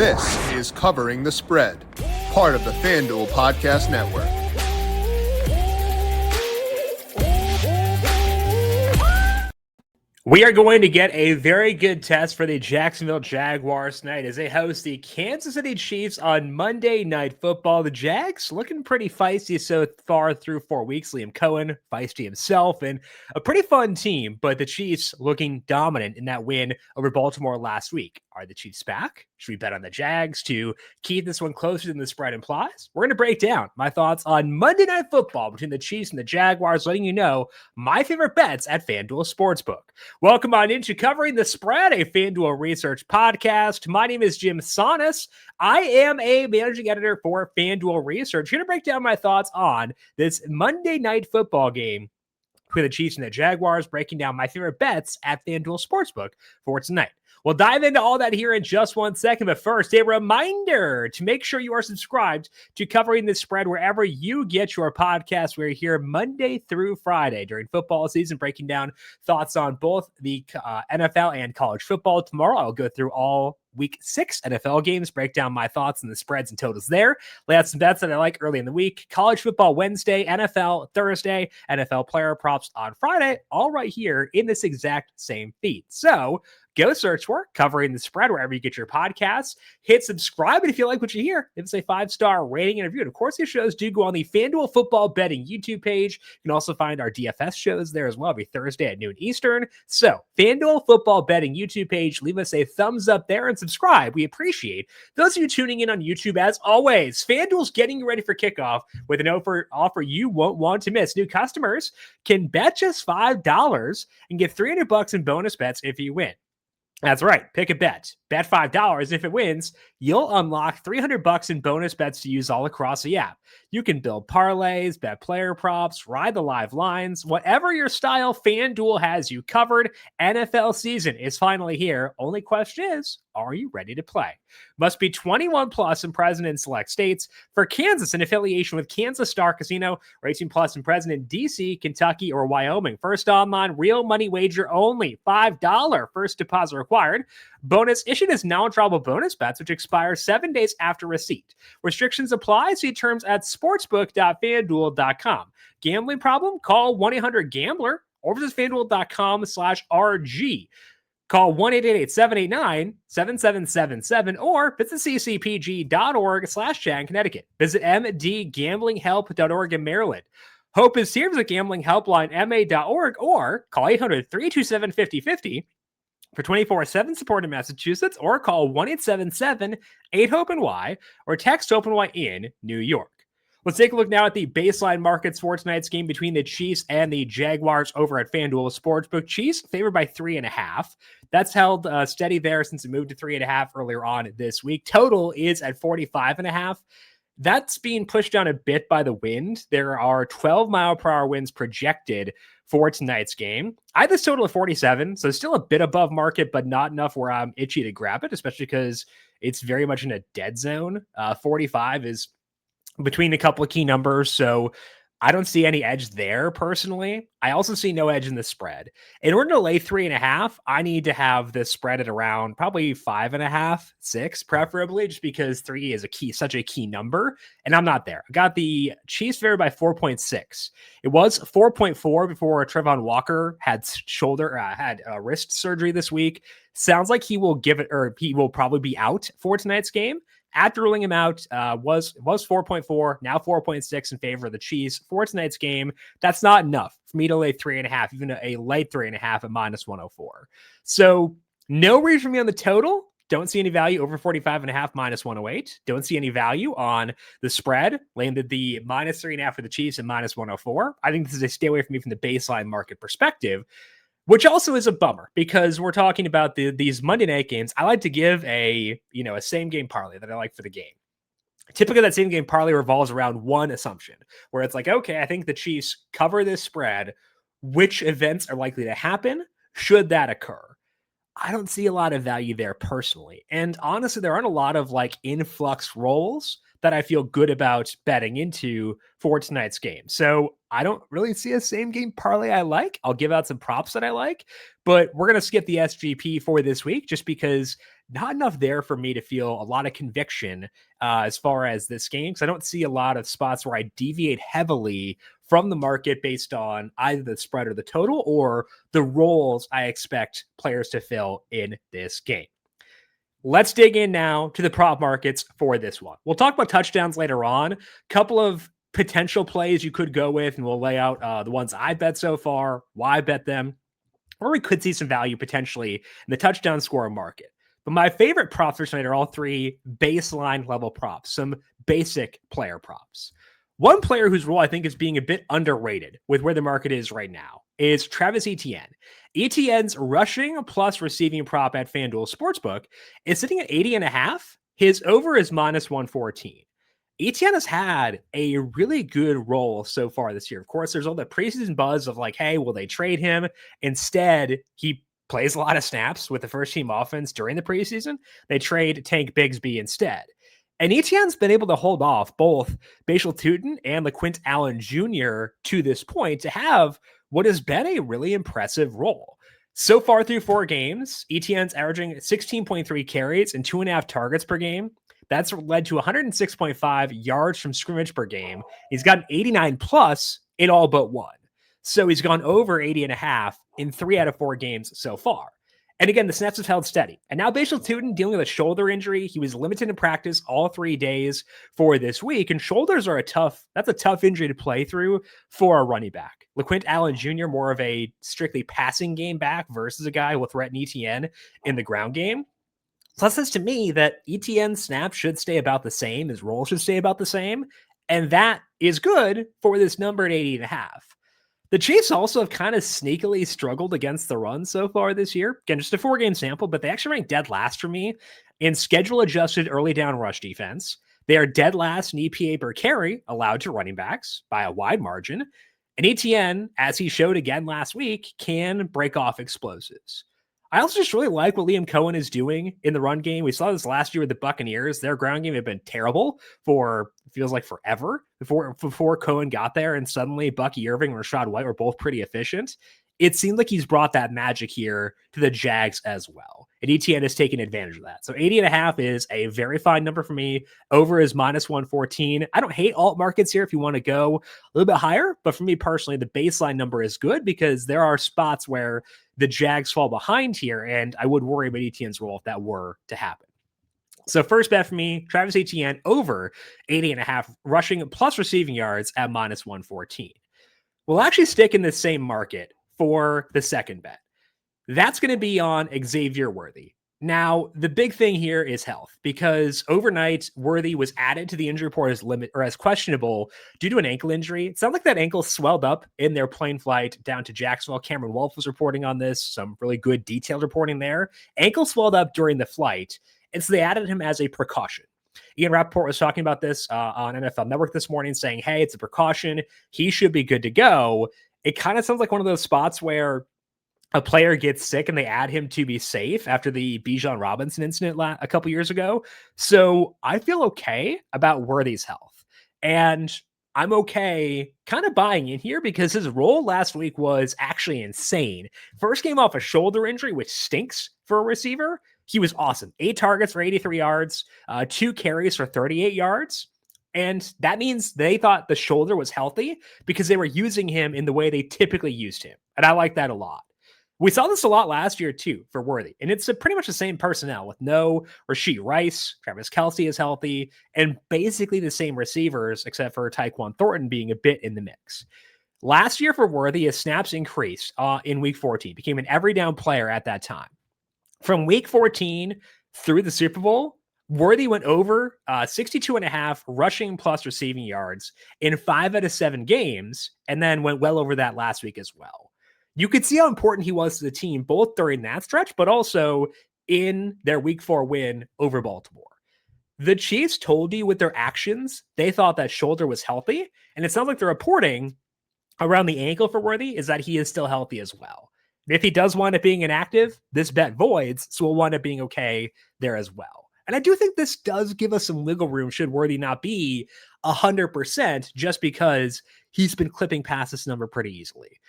This is Covering the Spread, part of the FanDuel Podcast Network. We are going to get a very good test for the Jacksonville Jaguars tonight as they host the Kansas City Chiefs on Monday Night Football. The Jags looking pretty feisty so far through 4 weeks. Liam Cohen, feisty himself, and a pretty fun team, but the Chiefs looking dominant in that win over Baltimore last week. Are the Chiefs back? Should we bet on the Jags to keep this one closer than the spread implies? We're going to break down my thoughts on Monday Night Football between the Chiefs and the Jaguars, letting you know my favorite bets at FanDuel Sportsbook. Welcome on into Covering the Spread, a FanDuel Research podcast. My name is JimSannes. I am a managing editor for FanDuel Research. Here to break down my thoughts on this Monday Night Football game between the Chiefs and the Jaguars, breaking down my favorite bets at FanDuel Sportsbook for tonight. We'll dive into all that here in just 1 second, but first, a reminder to make sure you are subscribed to Covering the Spread wherever you get your podcast. We're here Monday through Friday during football season, breaking down thoughts on both the NFL and college football. Tomorrow, I'll go through all Week 6 NFL games, break down my thoughts on the spreads and totals there, lay out some bets that I like early in the week, college football Wednesday, NFL Thursday, NFL player props on Friday, all right here in this exact same feed. So go search for Covering the Spread wherever you get your podcasts. Hit subscribe, and if you like what you hear, give us a 5-star rating and review. And of course, these shows do go on the FanDuel Football Betting YouTube page. You can also find our DFS shows there as well every Thursday at noon Eastern. So FanDuel Football Betting YouTube page, leave us a thumbs up there and subscribe. We appreciate those of you tuning in on YouTube. As always, FanDuel's getting you ready for kickoff with an offer you won't want to miss. New customers can bet just $5 and get $300 in bonus bets if you win. That's right. Pick a bet. Bet $5. If it wins, you'll unlock $300 in bonus bets to use all across the app. You can build parlays, bet player props, ride the live lines. Whatever your style, FanDuel has you covered. NFL season is finally here. Only question is, are you ready to play? Must be 21 plus and present in select states. For Kansas, in affiliation with Kansas Star Casino, or 18 plus and present in DC, Kentucky, or Wyoming. First online, real money wager only. $5 first deposit required. Bonus issued as non-withdrawable bonus bets, which expire 7 days after receipt. Restrictions apply. See terms at sportsbook.fanduel.com. Gambling problem? Call 1-800-GAMBLER or visit fanduel.com/RG. Call 1-888-789-7777 or visit ccpg.org/Chan, Connecticut. Visit mdgamblinghelp.org in Maryland. Hope is here. Visit Gambling Helpline ma.org or call 800-327-5050 for 24/7 support in Massachusetts, or call 1-877-8-HOPE-NY or text HOPE-NY in New York. Let's take a look now at the baseline markets for tonight's game between the Chiefs and the Jaguars over at FanDuel Sportsbook. Chiefs favored by 3.5. That's held steady there since it moved to 3.5 earlier on this week. Total is at 45.5. That's being pushed down a bit by the wind. There are 12-mile-per-hour winds projected for tonight's game. I had this total of 47, so still a bit above market, but not enough where I'm itchy to grab it, especially because it's very much in a dead zone. 45 is between a couple of key numbers, so I don't see any edge there personally. I also see no edge in the spread. In order to lay 3.5, I need to have this spread at around probably 5.5, 6, preferably, just because 3 is such a key number, and I'm not there. I got the Chiefs favored by 4.6. It was 4.4 before Trevon Walker had wrist surgery this week. Sounds like he will probably be out for tonight's game. After ruling him out, was 4.4, now 4.6 in favor of the Chiefs for tonight's game. That's not enough for me to lay 3.5, even a light 3.5 at -104. So no reason for me on the total. Don't see any value over 45.5 -108. Don't see any value on the spread. Landed the -3.5 for the Chiefs at -104. I think this is a stay away from me from the baseline market perspective, which also is a bummer because we're talking about these Monday night games. I like to give a same game parlay that I like for the game. Typically, that same game parlay revolves around one assumption where it's like, okay, I think the Chiefs cover this spread. Which events are likely to happen should that occur? I don't see a lot of value there personally. And honestly, there aren't a lot of influx rolls that I feel good about betting into for tonight's game. So I don't really see a same game parlay I like. I'll give out some props that I like, but we're going to skip the SGP for this week just because not enough there for me to feel a lot of conviction as far as this game, because I don't see a lot of spots where I deviate heavily from the market based on either the spread or the total or the roles I expect players to fill in this game. Let's dig in now to the prop markets for this one. We'll talk about touchdowns later on. Couple of potential plays you could go with, and we'll lay out the ones I bet so far, why I bet them, or we could see some value potentially in the touchdown score market. But my favorite props for tonight are all three baseline level props, some basic player props. One player whose role I think is being a bit underrated with where the market is right now is Travis Etienne. Etienne's rushing plus receiving prop at FanDuel Sportsbook is sitting at 80.5. His over is minus 114. Etienne has had a really good role so far this year. Of course, there's all the preseason buzz of like, hey, will they trade him? Instead, he plays a lot of snaps with the first team offense during the preseason. They trade Tank Bigsby instead. And Etienne's been able to hold off both Bashal Tutin and LaQuint Allen Jr. to this point to have what has been a really impressive role. So far through 4 games, Etienne's averaging 16.3 carries and 2.5 targets per game. That's led to 106.5 yards from scrimmage per game. He's got an 89 plus in all but one. So he's gone over 80.5 in 3 out of 4 games so far. And again, the snaps have held steady. And now Bashal Tutin dealing with a shoulder injury. He was limited in practice all 3 days for this week. And shoulders are that's a tough injury to play through for a running back. LaQuint Allen Jr., more of a strictly passing game back versus a guy with threaten Etienne in the ground game. So that says to me that Etienne's snaps should stay about the same. His role should stay about the same. And that is good for this number at 80.5. The Chiefs also have kind of sneakily struggled against the run so far this year. Again, just a 4-game sample, but they actually rank dead last for me in schedule-adjusted early down rush defense. They are dead last in EPA per carry allowed to running backs by a wide margin. And Etienne, as he showed again last week, can break off explosives. I also just really like what Liam Cohen is doing in the run game. We saw this last year with the Buccaneers. Their ground game had been terrible for, feels like forever, before Cohen got there, and suddenly Bucky Irving and Rachaad White were both pretty efficient. It seemed like he's brought that magic here to the Jags as well. And Etienne has taken advantage of that. So 80.5 is a very fine number for me. Over is minus 114. I don't hate alt markets here if you want to go a little bit higher, but for me personally, the baseline number is good because there are spots where the Jags fall behind here, and I would worry about Etienne's role if that were to happen. So first bet for me, Travis Etienne over 80.5 rushing plus receiving yards at minus 114. We'll actually stick in the same market for the second bet. That's going to be on Xavier Worthy. Now, the big thing here is health, because overnight Worthy was added to the injury report as questionable due to an ankle injury. It sounded like that ankle swelled up in their plane flight down to Jacksonville. Cameron Wolf was reporting on this, some really good detailed reporting there. Ankle swelled up during the flight, and so they added him as a precaution. Ian Rappaport was talking about this on NFL Network this morning, saying, hey, it's a precaution. He should be good to go. It kind of sounds like one of those spots where a player gets sick and they add him to be safe after the Bijan Robinson incident a couple years ago. So I feel okay about Worthy's health. And I'm okay kind of buying in here because his role last week was actually insane. First game off a shoulder injury, which stinks for a receiver. He was awesome. 8 targets for 83 yards, 2 carries for 38 yards. And that means they thought the shoulder was healthy because they were using him in the way they typically used him. And I like that a lot. We saw this a lot last year, too, for Worthy. And it's pretty much the same personnel with no Rashee Rice, Travis Kelce is healthy, and basically the same receivers, except for Tyquan Thornton being a bit in the mix. Last year for Worthy, his snaps increased in week 14, became an every down player at that time. From week 14 through the Super Bowl, Worthy went over 62.5 rushing plus receiving yards in 5 out of 7 games, and then went well over that last week as well. You could see how important he was to the team, both during that stretch, but also in their week 4 win over Baltimore. The Chiefs told you with their actions, they thought that shoulder was healthy. And it sounds like the reporting around the ankle for Worthy is that he is still healthy as well. If he does wind up being inactive, this bet voids, so we'll wind up being okay there as well. And I do think this does give us some wiggle room should Worthy not be 100% just because he's been clipping past this number pretty easily.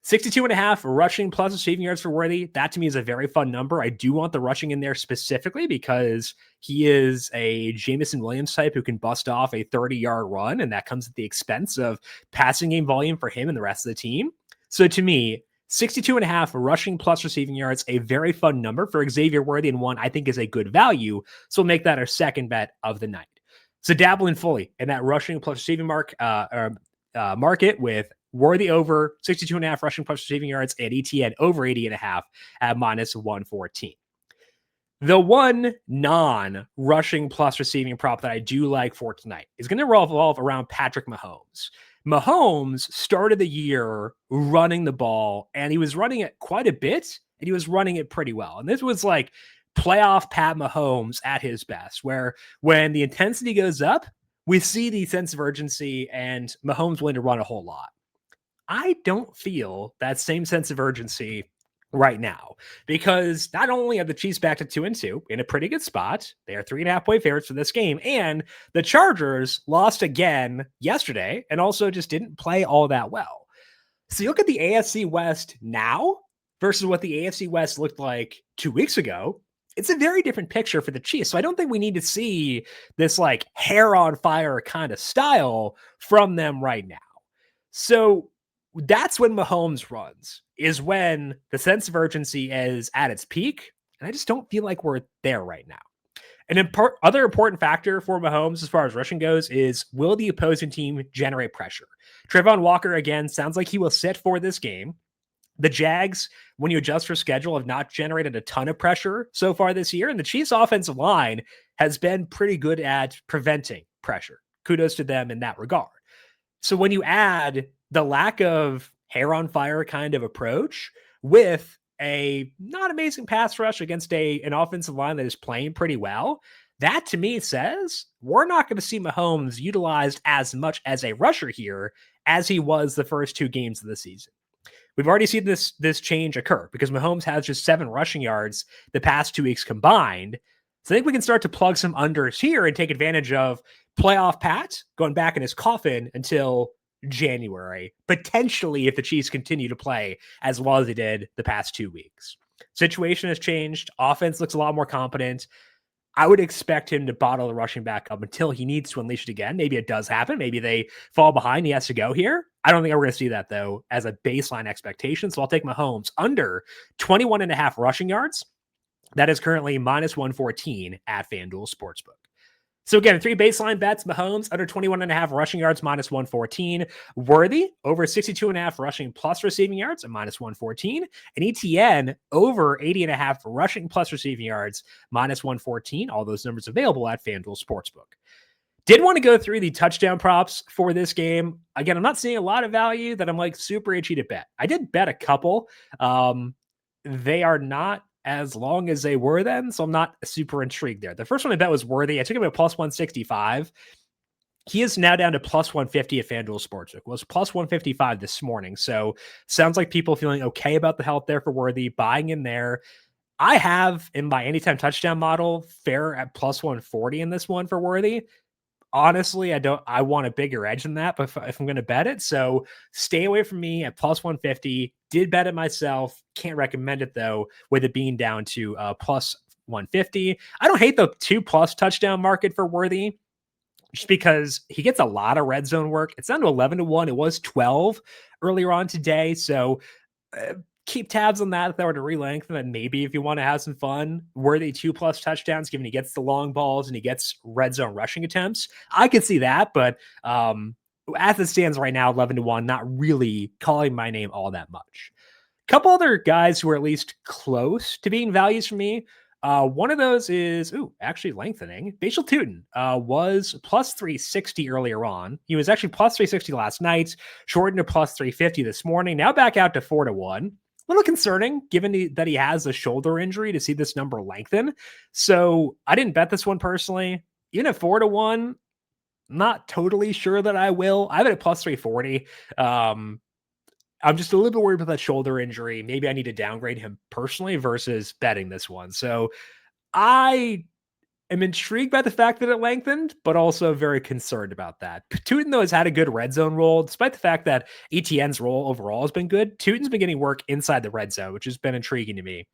62.5 rushing plus receiving yards for Worthy. That to me is a very fun number. I do want the rushing in there specifically because he is a Jameson Williams type who can bust off a 30-yard run, and that comes at the expense of passing game volume for him and the rest of the team. So to me, 62.5 rushing plus receiving yards, a very fun number for Xavier Worthy, and one I think is a good value. So we'll make that our second bet of the night. So dabbling fully in that rushing plus receiving market with Worthy over 62.5 rushing plus receiving yards and Etienne over 80.5 at minus 114. The one non-rushing plus receiving prop that I do like for tonight is going to revolve around Patrick Mahomes. Mahomes started the year running the ball, and he was running it quite a bit, and he was running it pretty well. And this was like playoff Pat Mahomes at his best, where when the intensity goes up, we see the sense of urgency, and Mahomes willing to run a whole lot. I don't feel that same sense of urgency right now because not only are the Chiefs back to 2-2 in a pretty good spot, they are 3.5-point favorites for this game, and the Chargers lost again yesterday and also just didn't play all that well. So you look at the AFC West now versus what the AFC West looked like 2 weeks ago. It's a very different picture for the Chiefs. So I don't think we need to see this like hair on fire kind of style from them right now. So that's when Mahomes runs, is when the sense of urgency is at its peak. And I just don't feel like we're there right now. An other important factor for Mahomes as far as rushing goes is, will the opposing team generate pressure? Trayvon Walker, again, sounds like he will sit for this game. The Jags, when you adjust for schedule, have not generated a ton of pressure so far this year. And the Chiefs' offensive line has been pretty good at preventing pressure. Kudos to them in that regard. So when you add the lack of hair on fire kind of approach with a not amazing pass rush against an offensive line that is playing pretty well, that to me says we're not going to see Mahomes utilized as much as a rusher here as he was the first 2 games of the season. We've already seen this change occur because Mahomes has just 7 rushing yards the past 2 weeks combined. So I think we can start to plug some unders here and take advantage of playoff Pat going back in his coffin until January, potentially if the Chiefs continue to play as well as they did the past 2 weeks. Situation has changed. Offense looks a lot more competent. I would expect him to bottle the rushing back up until he needs to unleash it again. Maybe it does happen. Maybe they fall behind. He has to go here. I don't think we're going to see that, though, as a baseline expectation. So I'll take Mahomes under 21.5 rushing yards. That is currently minus 114 at FanDuel Sportsbook. So again, 3 baseline bets: Mahomes under 21.5 rushing yards, minus 114. Worthy over 62.5 rushing plus receiving yards at minus 114. And Etienne over 80.5 rushing plus receiving yards, minus 114. All those numbers available at FanDuel Sportsbook. Did want to go through the touchdown props for this game. Again, I'm not seeing a lot of value that I'm like super itchy to bet. I did bet a couple. They are not as long as they were then, so I'm not super intrigued there. The first one I bet was Worthy. I took him at plus 165. He is now down to plus 150 at FanDuel Sportsbook. It was plus 155 this morning. So sounds like people feeling okay about the health there for Worthy, buying in there. I have in my anytime touchdown model fair at plus 140 in this one for Worthy. Honestly, I want a bigger edge than that, but if I'm going to bet it, so stay away from me at plus 150. Did bet it myself. Can't recommend it though, with it being down to plus 150. I don't hate the 2+ touchdown market for Worthy, just because he gets a lot of red zone work. It's down to 11-1. It was 12 earlier on today. So keep tabs on that if they were to re-lengthen. And maybe if you want to have some fun, Worthy 2+ touchdowns, given he gets the long balls and he gets red zone rushing attempts, I could see that. But as it stands right now, 11-1, not really calling my name all that much. A couple other guys who are at least close to being values for me. One of those is, actually lengthening. Bashal Tutin was plus 360 earlier on. He was actually plus 360 last night, shortened to plus 350 this morning. Now back out to 4-1. A little concerning given that he has a shoulder injury to see this number lengthen. So I didn't bet this one personally. Even at 4-1, not totally sure that I will. I have it at plus 340. I'm just a little bit worried about that shoulder injury. Maybe I need to downgrade him personally versus betting this one. So I am intrigued by the fact that it lengthened, but also very concerned about that. Tootin, though, has had a good red zone role, despite the fact that Etienne's role overall has been good. Tootin's been getting work inside the red zone, which has been intriguing to me.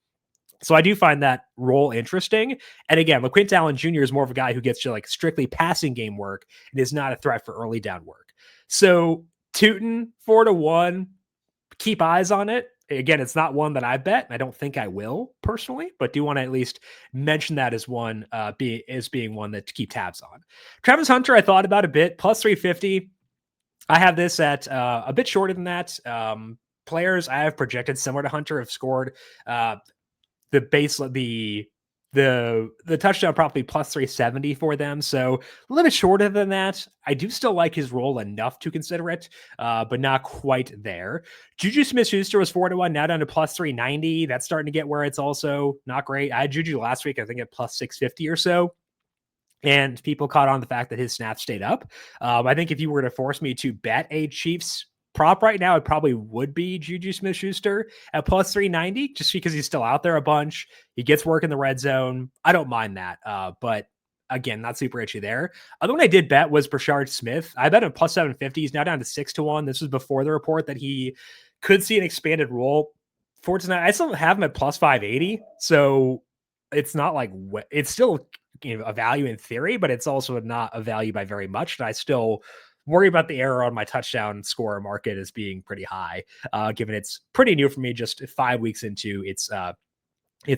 So I do find that role interesting. And again, LaQuint Allen Jr. is more of a guy who gets to like strictly passing game work and is not a threat for early down work. So Tootin 4-1, keep eyes on it. Again, it's not one that I bet. I don't think I will personally, but do want to at least mention that as one being one that to keep tabs on. Travis Hunter, I thought about a bit, plus 350. I have this at a bit shorter than that. Players I have projected similar to Hunter have scored the touchdown probably plus 370 for them. So a little bit shorter than that. I do still like his role enough to consider it, but not quite there. Juju Smith-Schuster was 4-1, now down to plus 390. That's starting to get where it's also not great. I had Juju last week, I think at plus 650 or so. And people caught on the fact that his snaps stayed up. I think if you were to force me to bet a Chiefs prop right now, it probably would be Juju Smith-Schuster at plus 390, just because he's still out there a bunch. He gets work in the red zone. I don't mind that. But again, not super itchy there. Other one I did bet was Brashard Smith. I bet him plus 750. He's now down to 6-1. This was before the report that he could see an expanded role for tonight. I still have him at plus 580. So it's not like it's still a value in theory, but it's also not a value by very much. And I still worry about the error on my touchdown score market as being pretty high, given it's pretty new for me, just 5 weeks into its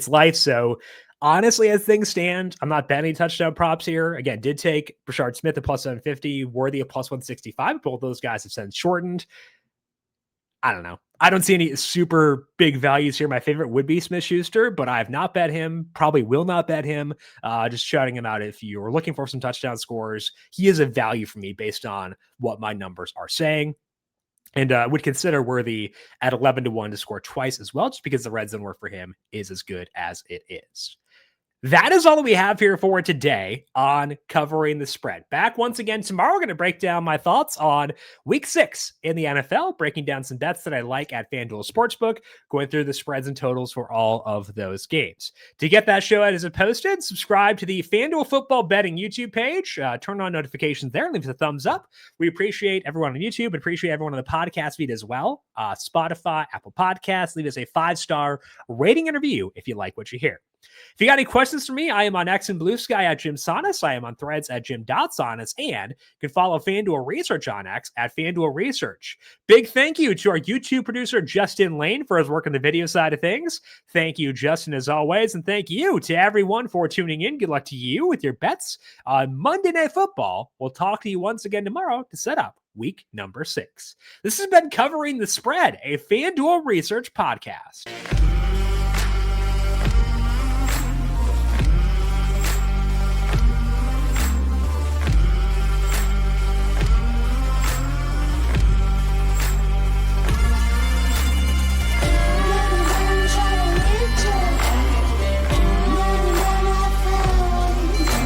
life. So honestly, as things stand, I'm not betting touchdown props here. Again, did take Brashard Smith at plus 750, Worthy at plus 165. Both those guys have since shortened. I don't know. I don't see any super big values here. My favorite would be Smith-Schuster, but I have not bet him, probably will not bet him. Just shouting him out if you're looking for some touchdown scores. He is a value for me based on what my numbers are saying. And would consider Worthy at 11-1 to score twice as well, just because the red zone work for him is as good as it is. That is all that we have here for today on Covering the Spread. Back once again tomorrow. We're going to break down my thoughts on Week 6 in the NFL, breaking down some bets that I like at FanDuel Sportsbook, going through the spreads and totals for all of those games. To get that show out as it posted, subscribe to the FanDuel Football Betting YouTube page. Turn on notifications there. Leave us a thumbs up. We appreciate everyone on YouTube, but appreciate everyone on the podcast feed as well. Spotify, Apple Podcasts. Leave us a 5-star rating and review if you like what you hear. If you got any questions for me, I am on X and Blue Sky at JimSannes. I am on Threads at Jim.Sannes, and you can follow FanDuel Research on X at FanDuel Research. Big thank you to our YouTube producer, Justin Lane, for his work on the video side of things. Thank you, Justin, as always, and thank you to everyone for tuning in. Good luck to you with your bets on Monday Night Football. We'll talk to you once again tomorrow to set up week number 6. This has been Covering the Spread, a FanDuel Research podcast.